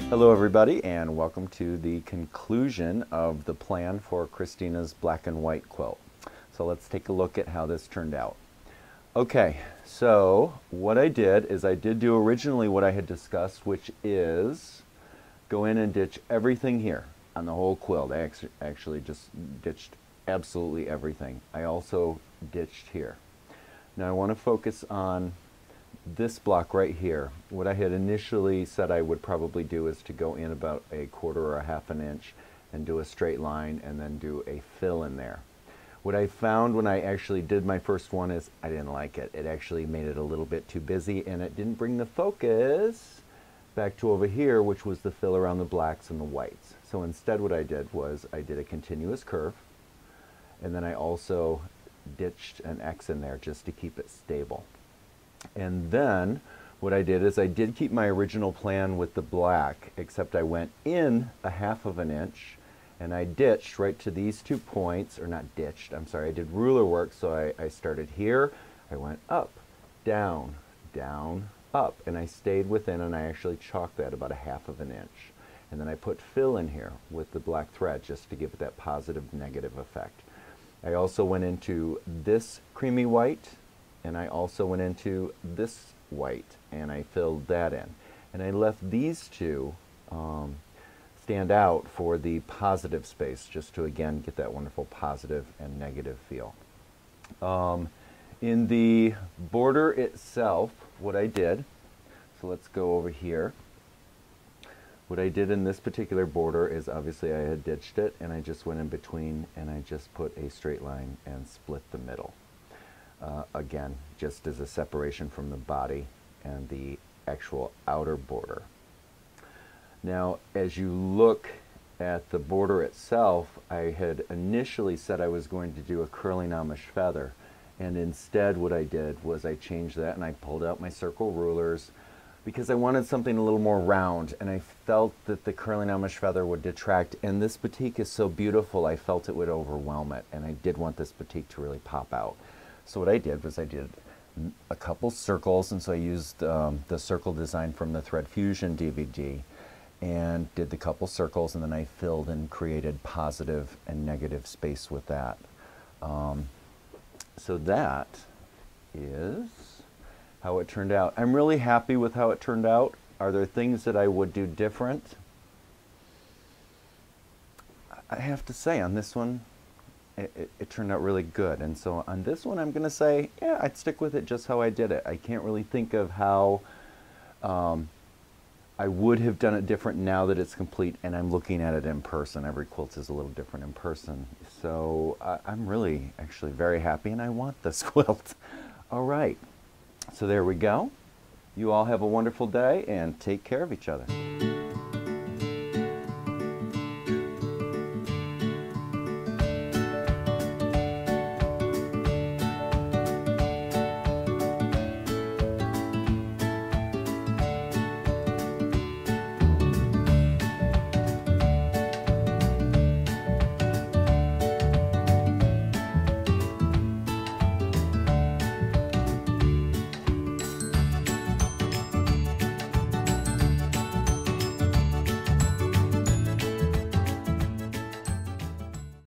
Hello everybody, and welcome to the conclusion of the plan for Christina's black and white quilt. So let's take a look at how this turned out. Okay, so what I did is I did do originally what I had discussed, which is go in and ditch everything here on the whole quilt. I actually just ditched absolutely everything. I also ditched here. Now I want to focus on this block right here. What I had initially said I would probably do is to go in about a quarter or a half an inch and do a straight line and then do a fill in there. What I found when I actually did my first one is I didn't like it. It actually made it a little bit too busy and it didn't bring the focus back to over here, which was the fill around the blacks and the whites. So instead what I did was I did a continuous curve, and then I also ditched an X in there just to keep it stable. And then what I did is I did keep my original plan with the black, except I went in a half of an inch and I ditched right to these 2 points, or not ditched, I'm sorry, I did ruler work. So I started here, I went up, down, down, up, and I stayed within, and I actually chalked that about a half of an inch. And then I put fill in here with the black thread just to give it that positive negative effect. I also went into this creamy white, and I also went into this white and I filled that in, and I left these two stand out for the positive space, just to again get that wonderful positive and negative feel. In the border itself, what I did, so let's go over here. What I did in this particular border is obviously I had ditched it and I just went in between and I just put a straight line and split the middle. Again, just as a separation from the body and the actual outer border. Now, as you look at the border itself, I had initially said I was going to do a curling Amish feather, and instead what I did was I changed that and I pulled out my circle rulers because I wanted something a little more round, and I felt that the curling Amish feather would detract, and this batik is so beautiful I felt it would overwhelm it, and I did want this batik to really pop out. So what I did was I did a couple circles, and so I used the circle design from the Thread Fusion DVD and did the couple circles, and then I filled and created positive and negative space with that. So that is how it turned out. I'm really happy with how it turned out. Are there things that I would do different? I have to say on this one, it turned out really good. And so on this one, I'm going to say, yeah, I'd stick with it just how I did it. I can't really think of how I would have done it different now that it's complete and I'm looking at it in person. Every quilt is a little different in person. So I'm really actually very happy, and I want this quilt. All right. So there we go. You all have a wonderful day and take care of each other.